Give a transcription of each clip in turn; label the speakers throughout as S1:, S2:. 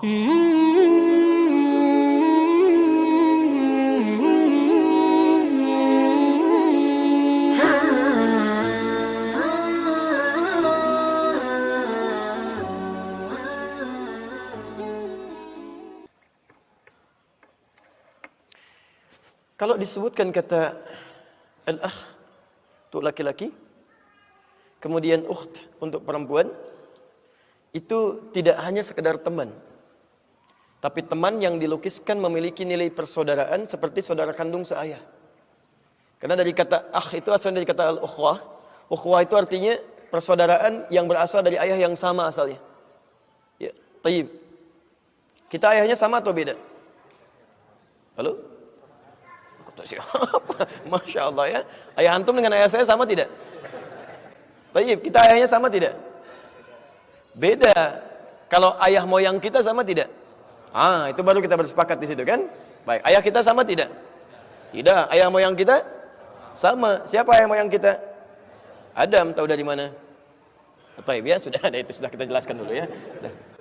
S1: Kalau disebutkan kata al-akh untuk laki-laki, kemudian ukht untuk perempuan, itu tidak hanya sekedar teman, tapi teman yang dilukiskan memiliki nilai persaudaraan seperti saudara kandung seayah. Karena dari kata akh itu asalnya dari kata al-ukhwah. Ukhwah itu artinya persaudaraan yang berasal dari ayah yang sama asalnya. Ya, tayyib. Kita ayahnya sama atau beda? Halo? Siapa? Masya Allah ya. Ayah antum dengan ayah saya sama tidak? Tayyib, kita ayahnya sama tidak? Beda. Kalau ayah moyang kita sama tidak? Itu baru kita bersepakat di situ kan? Baik, ayah kita sama tidak? Tidak. Ayah moyang kita sama. Siapa ayah moyang kita? Adam, tahu dari mana? Tayyib ya, sudah ada itu sudah kita jelaskan dulu ya.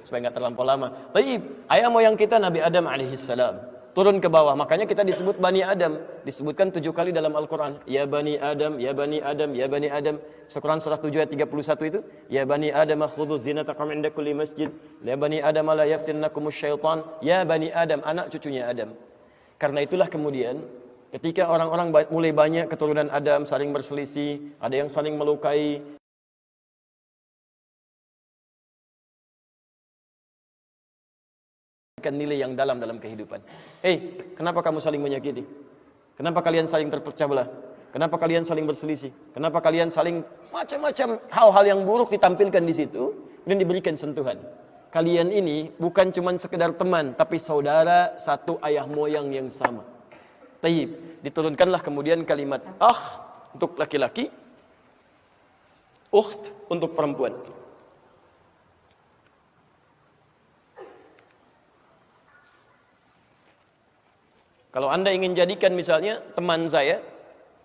S1: Supaya nggak terlampau lama. Tayyib, ayah moyang kita Nabi Adam alaihissalam. Turun ke bawah, makanya kita disebut Bani Adam. Disebutkan 7 kali dalam Al-Quran. Ya Bani Adam, Ya Bani Adam, Ya Bani Adam. Quran surah 7 ayat 31 itu. Ya Bani Adam, khudhu zinatakum inda kulli masjid. Ya Bani Adam, la yaftinnakumus syaitan. Ya Bani Adam, anak cucunya Adam. Karena itulah kemudian, ketika orang-orang mulai banyak keturunan Adam saling berselisih, ada yang saling melukai, nilai yang dalam kehidupan. Kenapa kamu saling menyakiti? Kenapa kalian saling terpecah belah? Kenapa kalian saling berselisih? Kenapa kalian saling macam-macam hal-hal yang buruk ditampilkan di situ dan diberikan sentuhan? Kalian ini bukan cuma sekedar teman, tapi saudara satu ayah moyang yang sama. Tayyib, diturunkanlah kemudian kalimat untuk laki-laki, ukht untuk perempuan. Kalau Anda ingin jadikan misalnya teman saya,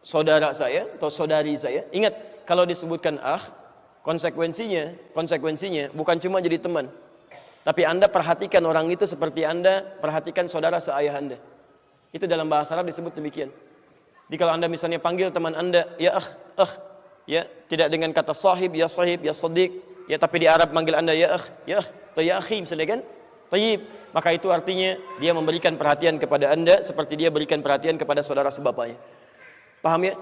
S1: saudara saya, atau saudari saya, ingat, kalau disebutkan konsekuensinya bukan cuma jadi teman. Tapi Anda perhatikan orang itu seperti Anda perhatikan saudara seayah Anda. Itu dalam bahasa Arab disebut demikian. Jadi kalau Anda misalnya panggil teman Anda, ya ya, tidak dengan kata sahib, ya sadiq, ya, tapi di Arab manggil Anda ya atau ya akhi misalnya kan? Tayyib, maka itu artinya dia memberikan perhatian kepada Anda seperti dia berikan perhatian kepada saudara sebapanya. Paham ya?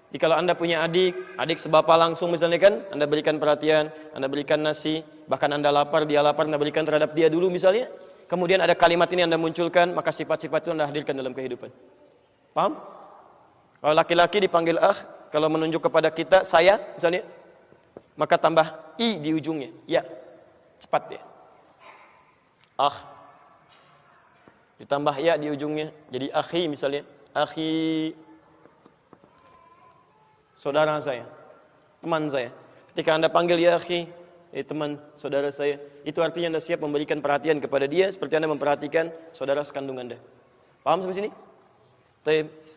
S1: Jadi kalau Anda punya adik sebapa langsung misalnya kan, Anda berikan perhatian, Anda berikan nasi, bahkan Anda lapar, dia lapar, Anda berikan terhadap dia dulu misalnya. Kemudian ada kalimat ini Anda munculkan, maka sifat-sifat itu Anda hadirkan dalam kehidupan. Paham? Kalau laki-laki dipanggil kalau menunjuk kepada kita, saya misalnya, maka tambah i di ujungnya. Ya, cepat ya. Ditambah ya di ujungnya, jadi akhi misalnya, akhi, saudara saya, teman saya. Ketika Anda panggil ya akhi, teman, saudara saya, itu artinya Anda siap memberikan perhatian kepada dia seperti Anda memperhatikan saudara sekandung Anda. Paham sampai sini?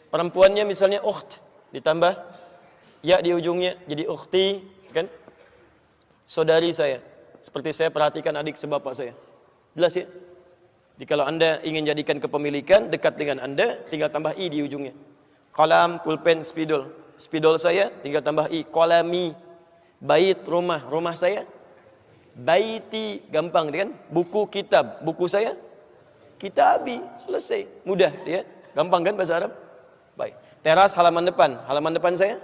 S1: Perempuannya misalnya ukht, ditambah ya di ujungnya, jadi ukhti, kan? Saudari saya, seperti saya perhatikan adik sebapa saya. Jelas ya? Jadi kalau Anda ingin jadikan kepemilikan dekat dengan Anda, tinggal tambah i di ujungnya. Qalam, pulpen, spidol. Spidol saya tinggal tambah i. Qalami. Bait, rumah saya. Baiti, gampang kan? Buku, kitab. Buku saya kitabi. Selesai. Mudah ya. Gampang kan bahasa Arab? Baik. Teras, halaman depan saya.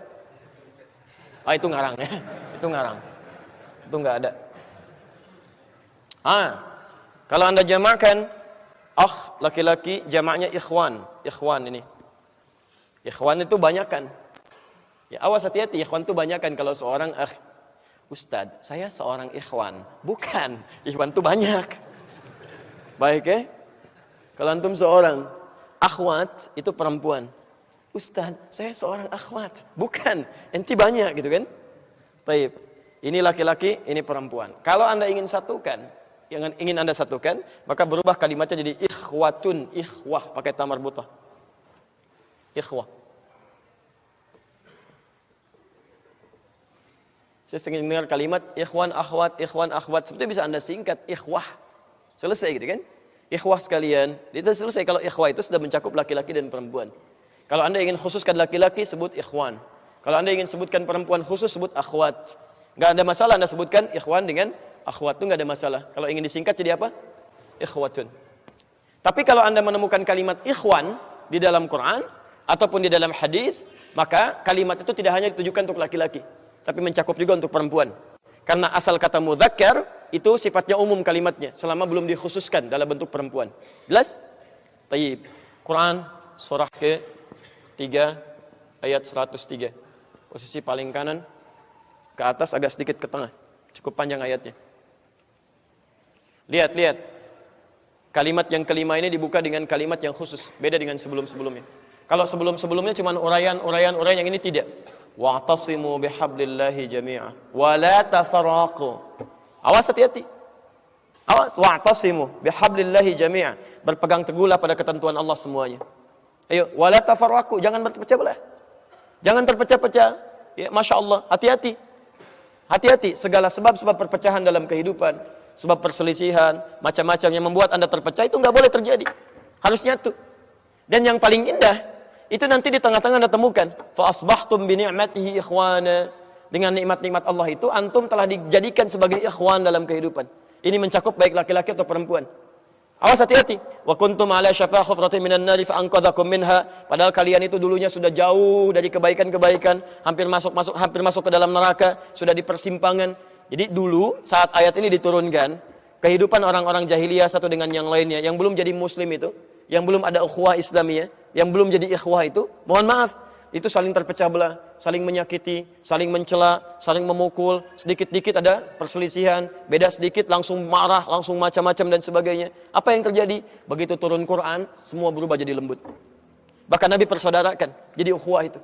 S1: Itu ngarang ya. Itu ngarang. Itu enggak ada. Kalau Anda jamakkan laki-laki, jamaknya ikhwan ini. Ikhwan itu banyakan. Ya, awas hati-hati, ikhwan itu banyakan. Kalau seorang Ustadz, saya seorang ikhwan. Bukan, ikhwan itu banyak. Baik ya. Kalau antum seorang akhwat, itu perempuan. Ustadz, saya seorang akhwat. Bukan, enti banyak gitu kan. Baik. Ini laki-laki, ini perempuan. Kalau Anda ingin satukan, yang ingin Anda satukan, maka berubah kalimatnya jadi ikhwatun, ikhwah, pakai ta marbutah. Ikhwah. Saya sering dengar kalimat ikhwan akhwat, seperti bisa Anda singkat ikhwah. Selesai gitu kan? Ikhwah sekalian, itu selesai. Kalau ikhwah itu sudah mencakup laki-laki dan perempuan. Kalau Anda ingin khususkan laki-laki, sebut ikhwan. Kalau Anda ingin sebutkan perempuan khusus, sebut akhwat. Nggak ada masalah Anda sebutkan ikhwan dengan akhwat, itu nggak ada masalah. Kalau ingin disingkat jadi apa? Ikhwatun. Tapi kalau Anda menemukan kalimat ikhwan di dalam Quran ataupun di dalam hadis, maka kalimat itu tidak hanya ditujukan untuk laki-laki, tapi mencakup juga untuk perempuan. Karena asal kata mudzakkar itu sifatnya umum kalimatnya, selama belum dikhususkan dalam bentuk perempuan. Jelas? Tayyib. Quran surah ke-3 ayat 103. Posisi paling kanan ke atas, agak sedikit ke tengah. Cukup panjang ayatnya. Lihat. Kalimat yang kelima ini dibuka dengan kalimat yang khusus, beda dengan sebelum-sebelumnya. Kalau sebelum-sebelumnya cuma uraian yang ini tidak. Wa'tasimu bihablillahi jami'a wa la tafarraqu. Awas, hati-hati. Awas, wa'tasimu bihablillahi jami'a. Berpegang teguhlah pada ketentuan Allah semuanya. Ayo, wa la tafarraqu, jangan berpecah belah. Jangan terpecah-pecah. Ya, Masya Allah, hati-hati. Hati-hati, segala sebab-sebab perpecahan dalam kehidupan, sebab perselisihan, macam-macam yang membuat Anda terpecah, itu nggak boleh terjadi. Harus nyatu. Dan yang paling indah, itu nanti di tengah-tengah Anda temukan. Fa asbahtum bi ni'matihi ikhwana. Dengan nikmat-nikmat Allah itu, antum telah dijadikan sebagai ikhwan dalam kehidupan. Ini mencakup baik laki-laki atau perempuan. Awas, hati-hati. Wa kuntum ala syafa hufratin minan nari fa anqadhakum minha. Padahal kalian itu dulunya sudah jauh dari kebaikan-kebaikan, hampir masuk ke dalam neraka, sudah di persimpangan. Jadi dulu saat ayat ini diturunkan, kehidupan orang-orang jahiliyah satu dengan yang lainnya, yang belum jadi muslim itu, yang belum ada ukhuwah Islamiyah, yang belum jadi ikhwah itu, mohon maaf, itu saling terpecah belah, saling menyakiti, saling mencela, saling memukul, sedikit-dikit ada perselisihan, beda sedikit langsung marah, langsung macam-macam dan sebagainya. Apa yang terjadi? Begitu turun Quran, semua berubah jadi lembut. Bahkan Nabi persaudarakan, jadi ukhuwah itu.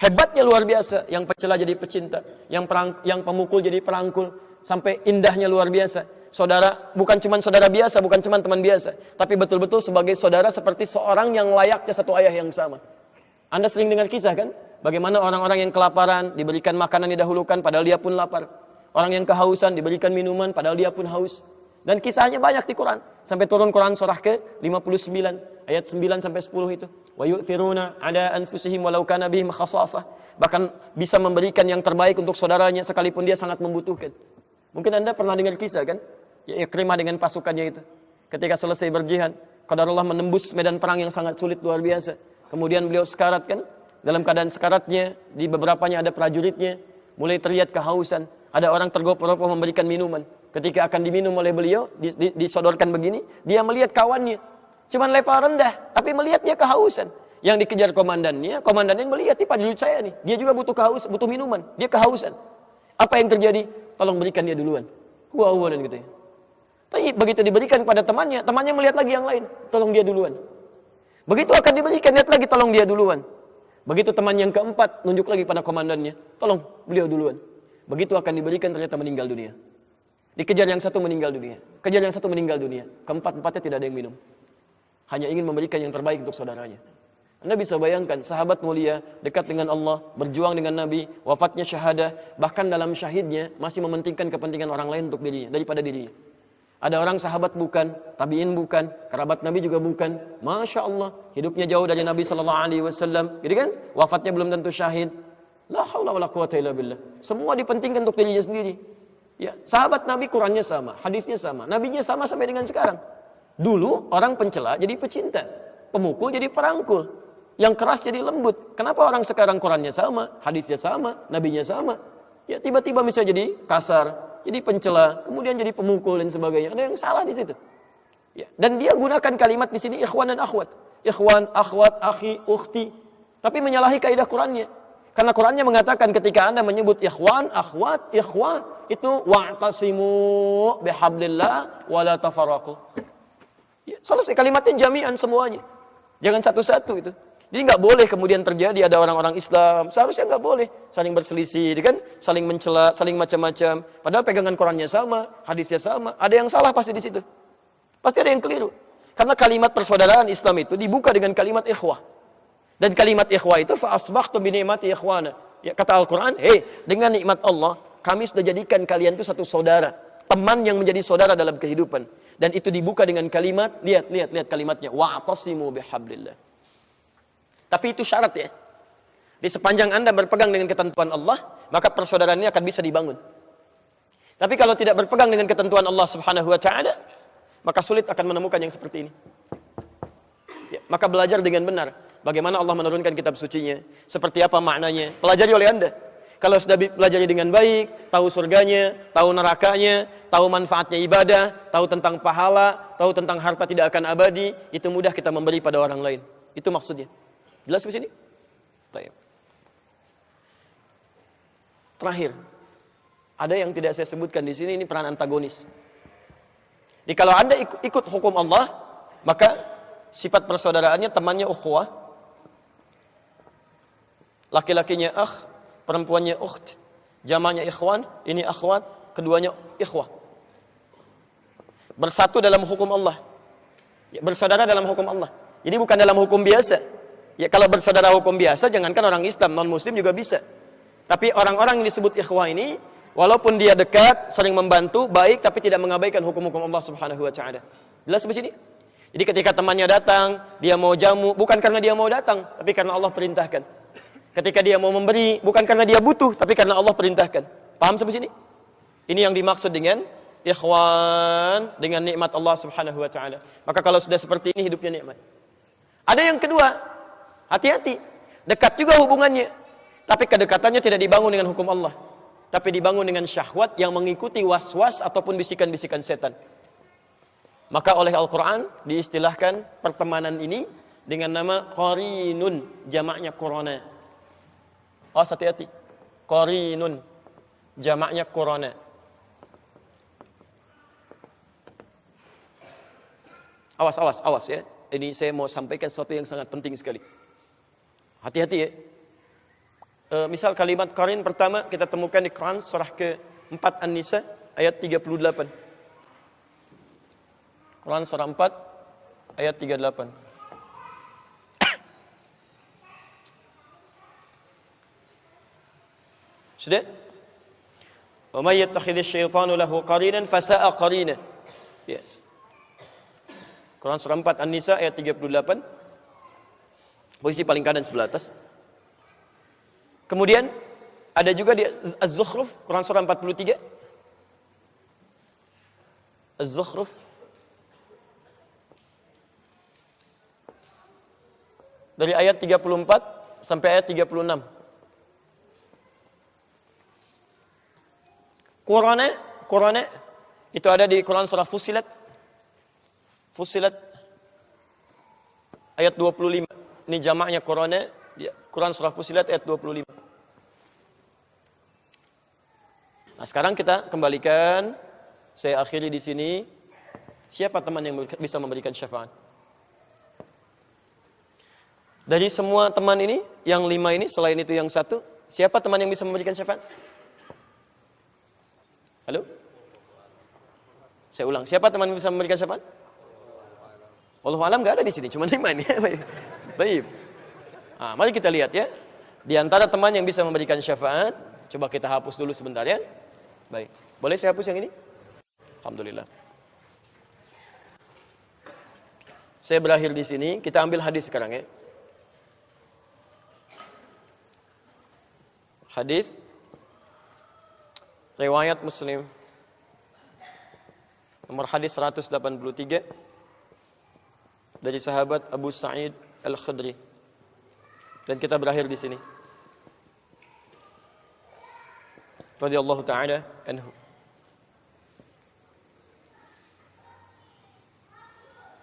S1: Hebatnya luar biasa, yang pencela jadi pecinta, yang pemukul jadi perangkul, sampai indahnya luar biasa. Saudara, bukan cuma saudara biasa, bukan cuma teman biasa, tapi betul-betul sebagai saudara seperti seorang yang layaknya satu ayah yang sama. Anda sering dengar kisah kan? Bagaimana orang-orang yang kelaparan diberikan makanan didahulukan padahal dia pun lapar. Orang yang kehausan diberikan minuman padahal dia pun haus. Dan kisahnya banyak di Quran. Sampai turun Quran surah ke-59 ayat 9 sampai 10 itu. Wa yu'thiruna 'ala anfusihim walau kana bihim khassasah. Bahkan bisa memberikan yang terbaik untuk saudaranya sekalipun dia sangat membutuhkan. Mungkin Anda pernah dengar kisah kan? Ya, Ikrimah dengan pasukannya itu. Ketika selesai berjihad, qadarullah menembus medan perang yang sangat sulit luar biasa. Kemudian beliau sekarat kan? Dalam keadaan sekaratnya, di beberapanya ada prajuritnya, mulai terlihat kehausan. Ada orang tergopoh-gopoh memberikan minuman. Ketika akan diminum oleh beliau, disodorkan begini, dia melihat kawannya. Cuman level rendah, tapi melihat dia kehausan. Yang dikejar komandannya melihat, ini prajurit saya nih. Dia juga butuh minuman, dia kehausan. Apa yang terjadi? Tolong berikan dia duluan. Dan gitu ya. Tapi begitu diberikan kepada temannya melihat lagi yang lain. Tolong dia duluan. Begitu akan diberikan, lihat lagi, tolong dia duluan. Begitu teman yang keempat, nunjuk lagi pada komandannya. Tolong beliau duluan. Begitu akan diberikan, ternyata meninggal dunia. Dikejar yang satu meninggal dunia. Kejar yang satu meninggal dunia. Keempat-empatnya tidak ada yang minum. Hanya ingin memberikan yang terbaik untuk saudaranya. Anda bisa bayangkan, sahabat mulia, dekat dengan Allah, berjuang dengan Nabi, wafatnya syahadah, bahkan dalam syahidnya, masih mementingkan kepentingan orang lain untuk dirinya, daripada dirinya. Ada orang sahabat bukan, tabi'in bukan, kerabat Nabi juga bukan. Masya Allah, hidupnya jauh dari Nabi SAW. Gitu kan? Wafatnya belum tentu syahid. La haula wa la quwata illa billah. Semua dipentingkan untuk dirinya sendiri. Ya, sahabat Nabi Qurannya sama, hadisnya sama, Nabinya sama sampai dengan sekarang. Dulu orang pencela jadi pecinta, pemukul jadi perangkul, yang keras jadi lembut. Kenapa orang sekarang Qurannya sama, hadisnya sama, Nabinya sama? Ya tiba-tiba bisa jadi kasar, jadi pencela, kemudian jadi pemukul dan sebagainya. Ada yang salah di situ. Ya. Dan dia gunakan kalimat di sini ikhwan dan akhwat. Ikhwan, akhwat, akhi, ukhti. Tapi menyalahi kaidah Qurannya. Karena Qurannya mengatakan ketika Anda menyebut ikhwan, akhwat, ikhwan, itu wa'tasimu bihablillah wa la tafarraqu. Ya, selesai kalimatnya jami'an semuanya. Jangan satu-satu itu. Jadi nggak boleh kemudian terjadi ada orang-orang Islam, seharusnya nggak boleh saling berselisih, kan? Saling mencela, saling macam-macam. Padahal pegangan Qurannya sama, hadisnya sama. Ada yang salah pasti di situ. Pasti ada yang keliru. Karena kalimat persaudaraan Islam itu dibuka dengan kalimat ikhwah. Dan kalimat ikhwah itu fa asbahtum bi ni'mati ikhwana. Ya, kata Al-Qur'an, dengan nikmat Allah, kami sudah jadikan kalian itu satu saudara, teman yang menjadi saudara dalam kehidupan. Dan itu dibuka dengan kalimat, lihat kalimatnya, wa'tasimu bihablillah. Tapi itu syarat ya. Di sepanjang Anda berpegang dengan ketentuan Allah, maka persaudaraan ini akan bisa dibangun. Tapi kalau tidak berpegang dengan ketentuan Allah Subhanahu wa taala, maka sulit akan menemukan yang seperti ini. Ya, maka belajar dengan benar bagaimana Allah menurunkan kitab sucinya, seperti apa maknanya, pelajari oleh Anda. Kalau sudah pelajari dengan baik, tahu surganya, tahu nerakanya, tahu manfaatnya ibadah, tahu tentang pahala, tahu tentang harta tidak akan abadi, itu mudah kita memberi pada orang lain. Itu maksudnya. Jelas di sini? Baik. Terakhir, ada yang tidak saya sebutkan di sini, ini peran antagonis. Jadi kalau Anda ikut hukum Allah, maka sifat persaudaraannya temannya ukhuwah, laki-lakinya akh, perempuannya ukht, jamaknya ikhwan, ini akhwat, keduanya ikhwah. Bersatu dalam hukum Allah. Ya, bersaudara dalam hukum Allah. Jadi bukan dalam hukum biasa. Ya kalau bersaudara hukum biasa, jangankan orang Islam, non-Muslim juga bisa. Tapi orang-orang yang disebut ikhwah ini, walaupun dia dekat, sering membantu, baik, tapi tidak mengabaikan hukum-hukum Allah Subhanahu wa taala. Jelas di sini? Jadi ketika temannya datang, dia mau jamu, bukan karena dia mau datang, tapi karena Allah perintahkan. Ketika dia mau memberi, bukan karena dia butuh, tapi karena Allah perintahkan. Paham sampai sini? Ini yang dimaksud dengan ikhwan, dengan nikmat Allah Subhanahu wa taala. Maka kalau sudah seperti ini hidupnya nikmat. Ada yang kedua, hati-hati. Dekat juga hubungannya, tapi kedekatannya tidak dibangun dengan hukum Allah, tapi dibangun dengan syahwat yang mengikuti was-was ataupun bisikan-bisikan setan. Maka oleh Al-Quran diistilahkan pertemanan ini dengan nama qarinun, jamaknya qurana. Oh, hati-hati. Qarinun, jamaknya qurana. Awas ya. Ini saya mau sampaikan sesuatu yang sangat penting sekali. Hati-hati ya. Misal kalimat qarin pertama kita temukan di Quran surah ke-4 An-Nisa ayat 38. Quran surah 4 ayat 38. Sudah? Wa may yattakhidhish syaitanu lahu qarinan fasa'a qarina. Ya. Quran surah 4 An-Nisa ayat 38. Posisi paling kanan sebelah atas. Kemudian ada juga di Az-Zukhruf Quran surah 43. Az-Zukhruf dari ayat 34 sampai ayat 36. Qurana itu ada di Quran surah Fussilat. Fussilat ayat 25. Ini jamaknya Qurana, Quran surah Fussilat ayat 25. Nah, sekarang kita kembalikan, saya akhiri di sini. Siapa teman yang bisa memberikan syafaat? Dari semua teman ini, yang 5 ini, selain itu yang 1, siapa teman yang bisa memberikan syafaat? Halo? Saya ulang, siapa teman yang bisa memberikan syafaat? Wallahu alam enggak ada di sini, cuma 5 ini. Baik. Nah, mari kita lihat ya. Di antara teman yang bisa memberikan syafaat, coba kita hapus dulu sebentar ya. Baik. Boleh saya hapus yang ini? Alhamdulillah. Saya berakhir di sini, kita ambil hadis sekarang ya. Hadis riwayat Muslim nomor hadis 183 dari sahabat Abu Sa'id Al-Khudri. Dan kita berakhir di sini. Radhiyallahu ta'ala anhu.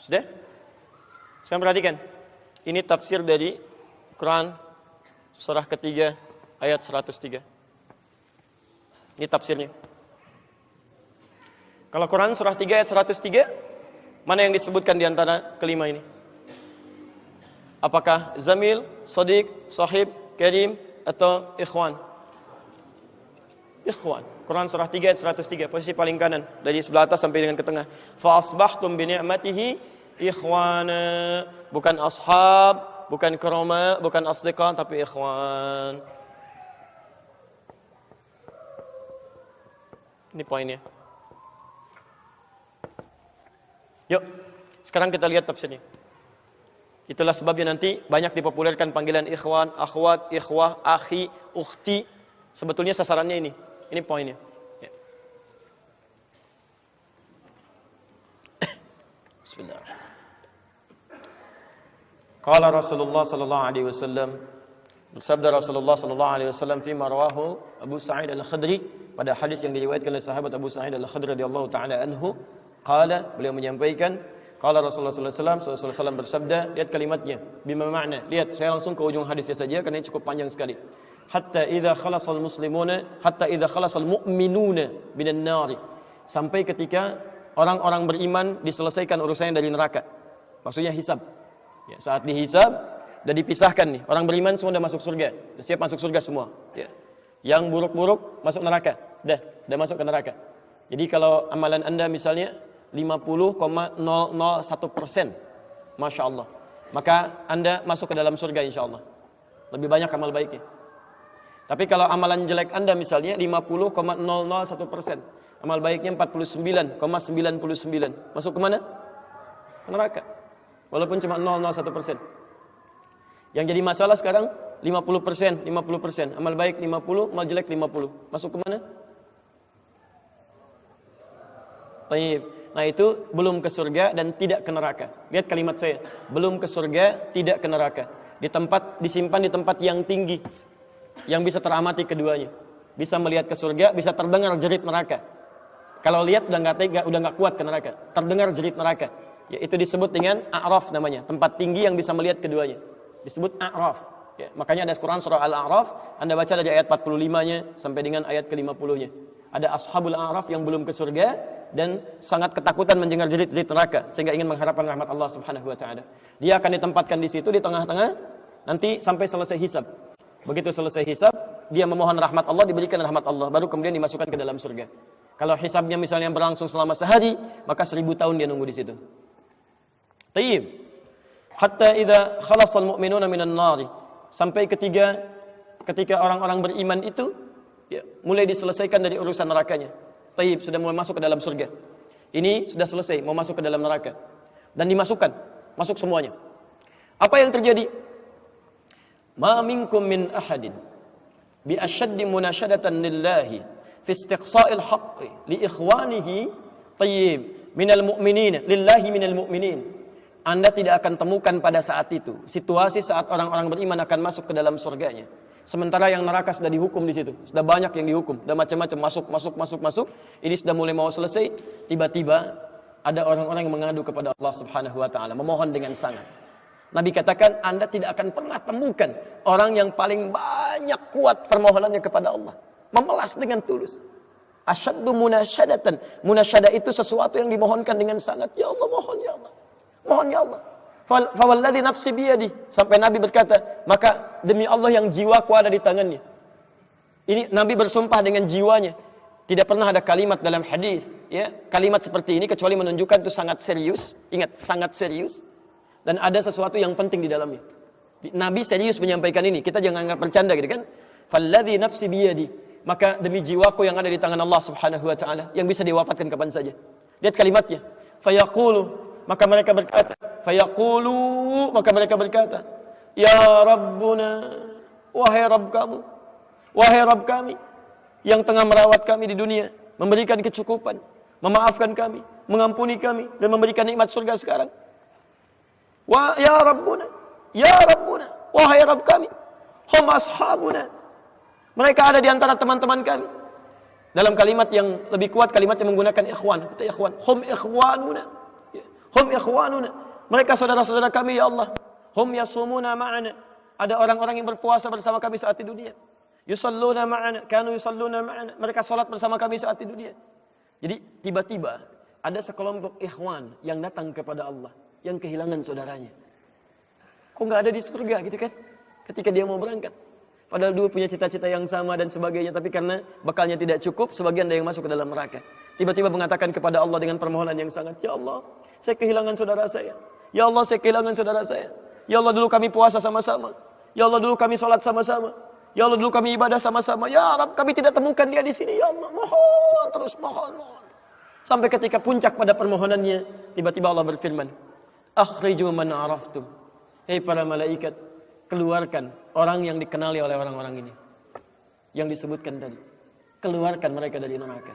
S1: Sudah? Sekarang perhatikan. Ini tafsir dari Quran surah ketiga ayat 103. Ini tafsirnya. Kalau Quran surah 3 ayat 103, mana yang disebutkan di antara kelima ini? Apakah zamil, sadiq, sahib, karim, atau ikhwan? Ikhwan. Quran surah 3 ayat 103, posisi paling kanan dari sebelah atas sampai dengan ke tengah. Fa asbahtum bi ni'matihi ikhwana. Bukan ashab, bukan karama, bukan asdiqa, tapi ikhwan. Ini poinnya. Yuk, sekarang kita lihat tafsirnya. Itulah sebabnya nanti banyak dipopulerkan panggilan ikhwan, akhwat, ikhwah, akhi, ukhti. Sebetulnya sasarannya ini. Ini poinnya. Ya. Bismillah. Qala Rasulullah sallallahu alaihi wasallam, bersabda Rasulullah sallallahu alaihi wasallam fi marwahu Abu Sa'id Al-Khudri, pada hadis yang diriwayatkan oleh sahabat Abu Sa'id Al-Khudri radhiyallahu taala anhu, qala, beliau menyampaikan, qala Rasulullah sallallahu alaihi wasallam bersabda, lihat kalimatnya, bima makna. Lihat, saya langsung ke ujung hadisnya saja karena ini cukup panjang sekali. Hatta idza khalasal muslimuna, hatta idza khalasal mu'minuna minan nar. Sampai ketika orang-orang beriman diselesaikan urusannya dari neraka. Maksudnya hisab. Ya, saat dihisab sudah dipisahkan nih. Orang beriman semua sudah masuk surga. Sudah siap masuk surga semua. Ya. Yang buruk-buruk masuk neraka. Sudah masuk ke neraka. Jadi kalau amalan Anda misalnya 50,001%, Masya Allah, maka Anda masuk ke dalam surga insya Allah. Lebih banyak amal baiknya. Tapi kalau amalan jelek Anda misalnya 50,001%, amal baiknya 49,99, masuk ke mana? Ke neraka. Walaupun cuma 0,01%. Yang jadi masalah sekarang 50%, amal baik 50, amal jelek 50. Masuk ke mana? Taib. Nah itu belum ke surga dan tidak ke neraka. Lihat kalimat saya, belum ke surga, tidak ke neraka. Disimpan di tempat yang tinggi, yang bisa teramati keduanya. Bisa melihat ke surga, bisa terdengar jerit neraka. Kalau lihat udah nggak kuat ke neraka. Terdengar jerit neraka. Ya, itu disebut dengan A'raf namanya, tempat tinggi yang bisa melihat keduanya. Disebut A'raf. Ya, makanya ada Quran surah Al-A'raf, Anda baca dari ayat 45-nya sampai dengan ayat ke-50-nya. Ada ashabul A'raf yang belum ke surga dan sangat ketakutan mendengar jerit-jerit neraka sehingga ingin mengharapkan rahmat Allah Subhanahu wa taala. Dia akan ditempatkan di situ di tengah-tengah nanti sampai selesai hisab. Begitu selesai hisab, dia memohon rahmat Allah, diberikan rahmat Allah, baru kemudian dimasukkan ke dalam surga. Kalau hisabnya misalnya berlangsung selama sehari, maka 1000 tahun dia nunggu di situ. Tayyib. Hatta idza khalasal mu'minuna minan nar. Sampai ketika orang-orang beriman itu ya, mulai diselesaikan dari urusan nerakanya. Tayyib, sudah mulai masuk ke dalam surga. Ini sudah selesai, mau masuk ke dalam neraka. Dan dimasukkan, masuk semuanya. Apa yang terjadi? Ma minkum min ahadin bi ashaddi munashadatan lillahi fi istiqsa'il haqqi li ikhwanihi tayyib minal mu'minin lillahi minal mu'minin. Anda tidak akan temukan pada saat itu situasi saat orang-orang beriman akan masuk ke dalam surganya. Sementara yang neraka sudah dihukum di situ, sudah banyak yang dihukum, sudah macam-macam masuk. Ini sudah mulai mau selesai, tiba-tiba ada orang-orang yang mengadu kepada Allah Subhanahu wa taala, memohon dengan sangat. Nabi katakan, Anda tidak akan pernah temukan orang yang paling banyak kuat permohonannya kepada Allah, memelas dengan tulus. Asyaddu munasyadatan. Munasyadah itu sesuatu yang dimohonkan dengan sangat. Ya Allah, mohon ya Allah. Mohon ya Allah. Fawalladzi nafsi biyadi. Sampai Nabi berkata, maka demi Allah yang jiwaku ada di tangannya. Ini Nabi bersumpah dengan jiwanya. Tidak pernah ada kalimat dalam hadis, ya, kalimat seperti ini kecuali menunjukkan itu sangat serius. Ingat, sangat serius. Dan ada sesuatu yang penting di dalamnya. Nabi serius menyampaikan ini. Kita jangan anggap bercanda gitu kan. Falladzi nafsi biyadi. Maka demi jiwaku yang ada di tangan Allah Subhanahu wa taala, yang bisa diwafatkan kapan saja. Lihat kalimatnya. Fayaqulu, maka mereka berkata, fayaqulu, maka mereka berkata, ya Rabbuna, wahai Rabb kamu, wahai Rabb kami yang tengah merawat kami di dunia, memberikan kecukupan, memaafkan kami, mengampuni kami dan memberikan nikmat surga sekarang. Wa ya Rabbuna, wahai Rabb kami, hum ashabuna. Mereka ada di antara teman-teman kami. Dalam kalimat yang lebih kuat, kalimat yang menggunakan ikhwan, kata ikhwan, hum ikhwanuna. Hum ikhwanuna. Mereka saudara-saudara kami ya Allah. Hum yasumuna ma'ana. Ada orang-orang yang berpuasa bersama kami saat di dunia. Yusalluna ma'ana, kanu yusalluna ma'ana. Mereka salat bersama kami saat di dunia. Jadi tiba-tiba ada sekelompok ikhwan yang datang kepada Allah, yang kehilangan saudaranya. Kok enggak ada di surga gitu kan? Ketika dia mau berangkat. Padahal dua punya cita-cita yang sama dan sebagainya, tapi karena bekalnya tidak cukup, sebagian ada yang masuk ke dalam neraka. Tiba-tiba mengatakan kepada Allah dengan permohonan yang sangat, ya Allah, saya kehilangan saudara saya. Ya Allah, saya kehilangan saudara saya. Ya Allah, dulu kami puasa sama-sama. Ya Allah, dulu kami sholat sama-sama. Ya Allah, dulu kami ibadah sama-sama. Ya Rabb, kami tidak temukan dia di sini. Ya Allah, mohon terus, mohon. Sampai ketika puncak pada permohonannya, tiba-tiba Allah berfirman, akhriju man araftum. Hei para malaikat, keluarkan orang yang dikenali oleh orang-orang ini, yang disebutkan tadi. Keluarkan mereka dari neraka.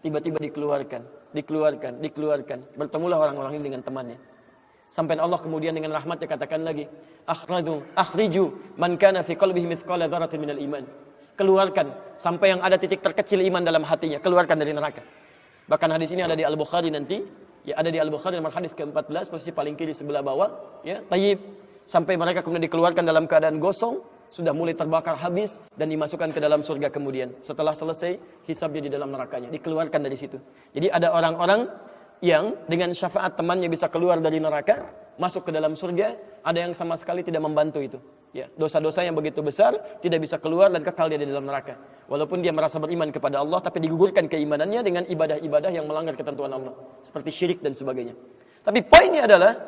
S1: Tiba-tiba dikeluarkan. Bertemulah orang-orang ini dengan temannya. Sampai Allah kemudian dengan rahmatnya katakan lagi, akhriju man kana fi qalbihi mithqala dzarratin minal iman. Keluarkan sampai yang ada titik terkecil iman dalam hatinya, keluarkan dari neraka. Bahkan hadis ini ada di Al-Bukhari nanti, ya ada di Al-Bukhari nomor hadis ke-14, posisi paling kiri sebelah bawah, ya, tayyib. Sampai mereka kemudian dikeluarkan dalam keadaan gosong, sudah mulai terbakar habis dan dimasukkan ke dalam surga kemudian. Setelah selesai hisabnya di dalam nerakanya, dikeluarkan dari situ. Jadi ada orang-orang yang dengan syafaat temannya bisa keluar dari neraka, masuk ke dalam surga, ada yang sama sekali tidak membantu itu. Ya, dosa-dosa yang begitu besar tidak bisa keluar dan kekal dia di dalam neraka. Walaupun dia merasa beriman kepada Allah, tapi digugurkan keimanannya dengan ibadah-ibadah yang melanggar ketentuan Allah, seperti syirik dan sebagainya. Tapi poinnya adalah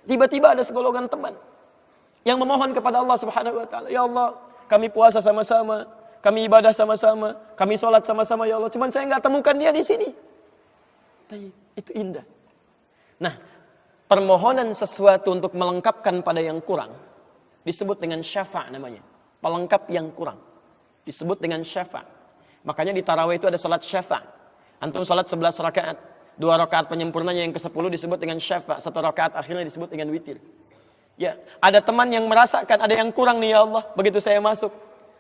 S1: tiba-tiba ada segolongan teman yang memohon kepada Allah Subhanahu wa taala, ya Allah, kami puasa sama-sama, kami ibadah sama-sama, kami sholat sama-sama ya Allah, cuman saya enggak temukan dia di sini. Itu indah. Nah, permohonan sesuatu untuk melengkapkan pada yang kurang disebut dengan syafa' namanya. Pelengkap yang kurang disebut dengan syafa'. Makanya di tarawih itu ada salat syafa'. Antum salat 11 rakaat, 2 rakaat penyempurnanya yang ke-10 disebut dengan syafa', 1 rakaat akhirnya disebut dengan witir. Ya, ada teman yang merasakan ada yang kurang nih ya Allah, begitu saya masuk.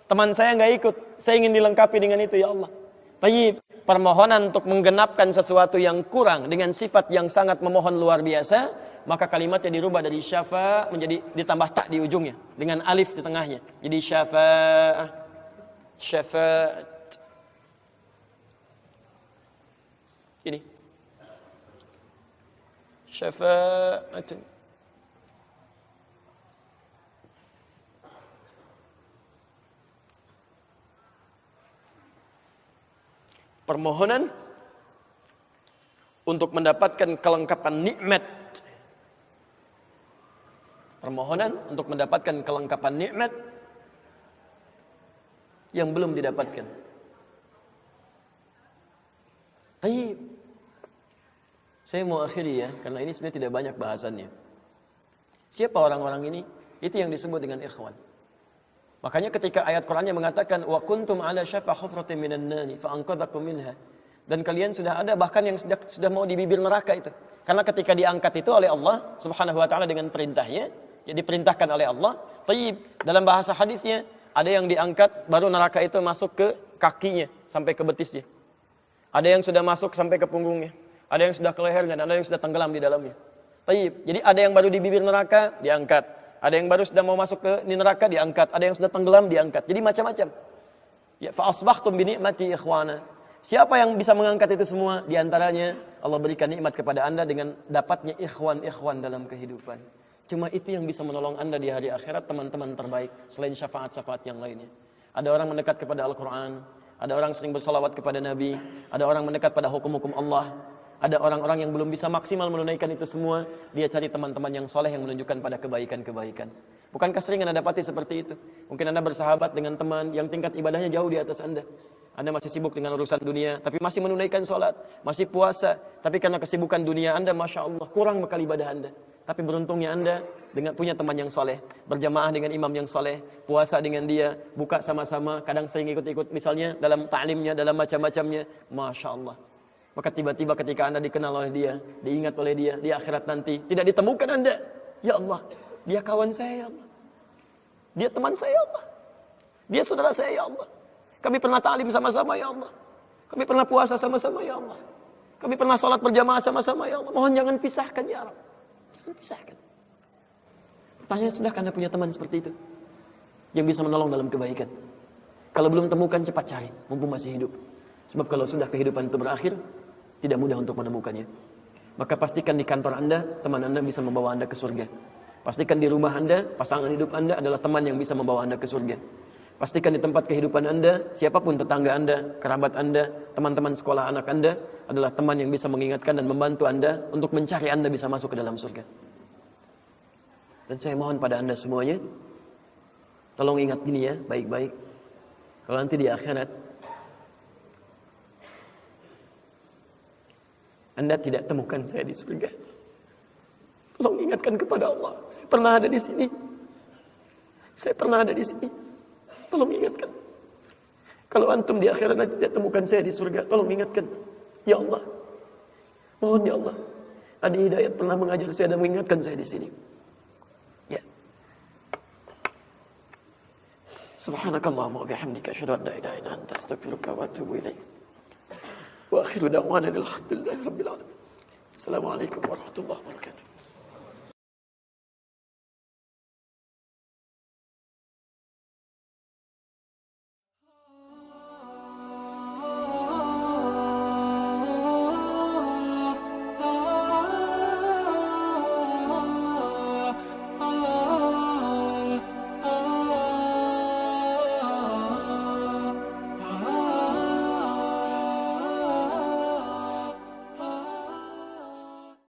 S1: Teman saya enggak ikut, saya ingin dilengkapi dengan itu ya Allah. Baik, permohonan untuk menggenapkan sesuatu yang kurang dengan sifat yang sangat memohon luar biasa, maka kalimatnya dirubah dari syafa' menjadi ditambah tak di ujungnya dengan alif di tengahnya. Jadi syafa'ah, syafa'at. Ini syafa'at. Permohonan untuk mendapatkan kelengkapan nikmat. Permohonan untuk mendapatkan kelengkapan nikmat yang belum didapatkan. Baik. Saya mau akhiri ya, karena ini sebenarnya tidak banyak bahasannya. Siapa orang-orang ini? Itu yang disebut dengan ikhwan. Makanya ketika ayat Qur'annya mengatakan wa kuntum ala syafa hufratin minan nari fa anqadhakum minha. Dan kalian sudah ada bahkan yang sudah mau di bibir neraka itu. Karena ketika diangkat itu oleh Allah Subhanahu wa taala dengan perintahnya, ya diperintahkan oleh Allah. Tayyib, dalam bahasa hadisnya ada yang diangkat baru neraka itu masuk ke kakinya sampai ke betisnya. Ada yang sudah masuk sampai ke punggungnya. Ada yang sudah ke lehernya dan ada yang sudah tenggelam di dalamnya. Tayyib. Jadi ada yang baru di bibir neraka diangkat. Ada yang baru sudah mau masuk ke neraka diangkat, ada yang sudah tenggelam diangkat. Jadi macam-macam. Ya fa asbahtum bi ni'mati ikhwana. Siapa yang bisa mengangkat itu semua? Di antaranya Allah berikan nikmat kepada Anda dengan dapatnya ikhwan-ikhwan dalam kehidupan. Cuma itu yang bisa menolong Anda di hari akhirat, teman-teman terbaik selain syafaat-syafaat yang lainnya. Ada orang mendekat kepada Al-Qur'an, ada orang sering bersalawat kepada Nabi, ada orang mendekat pada hukum-hukum Allah. Ada orang-orang yang belum bisa maksimal menunaikan itu semua, dia cari teman-teman yang soleh yang menunjukkan pada kebaikan-kebaikan. Bukankah sering Anda dapati seperti itu? Mungkin Anda bersahabat dengan teman yang tingkat ibadahnya jauh di atas Anda. Anda masih sibuk dengan urusan dunia, tapi masih menunaikan sholat, masih puasa. Tapi karena kesibukan dunia Anda, Masya Allah, kurang bekal ibadah Anda. Tapi beruntungnya Anda dengan punya teman yang soleh, berjamaah dengan imam yang soleh, puasa dengan dia, buka sama-sama, kadang sering ikut-ikut misalnya dalam ta'limnya, dalam macam-macamnya. Masya Allah. Maka tiba-tiba ketika Anda dikenal oleh dia, diingat oleh dia, di akhirat nanti tidak ditemukan Anda. Ya Allah, dia kawan saya ya Allah. Dia teman saya ya Allah. Dia saudara saya ya Allah. Kami pernah ta'lim sama-sama ya Allah. Kami pernah puasa sama-sama ya Allah. Kami pernah sholat berjamaah sama-sama ya Allah. Mohon jangan pisahkan ya Allah. Jangan pisahkan. Pertanyaan, sudahkah Anda punya teman seperti itu? Yang bisa menolong dalam kebaikan? Kalau belum temukan, cepat cari, mumpung masih hidup. Sebab kalau sudah kehidupan itu berakhir, tidak mudah untuk menemukannya. Maka pastikan di kantor Anda, teman Anda bisa membawa Anda ke surga. Pastikan di rumah Anda, pasangan hidup Anda adalah teman yang bisa membawa Anda ke surga. Pastikan di tempat kehidupan Anda, siapapun tetangga Anda, kerabat Anda, teman-teman sekolah anak Anda adalah teman yang bisa mengingatkan dan membantu Anda untuk mencari Anda bisa masuk ke dalam surga. Dan saya mohon pada Anda semuanya, tolong ingat gini ya, baik-baik. Kalau nanti di akhirat Anda tidak temukan saya di surga. Tolong ingatkan kepada Allah, saya pernah ada di sini. Saya pernah ada di sini. Tolong ingatkan. Kalau antum di akhirat nanti tidak temukan saya di surga, tolong ingatkan. Ya Allah. Mohon ya Allah. Adi Hidayat pernah mengajar saya dan mengingatkan saya di sini. Ya. Subhanakallahumma wa bihamdika asyhadu an la ilaha illa anta astaghfiruka wa atubu ilaik. Wa akhiru da'wana alhamdulillahi rabbil alamin. Assalamualaikum warahmatullahi wabarakatuh.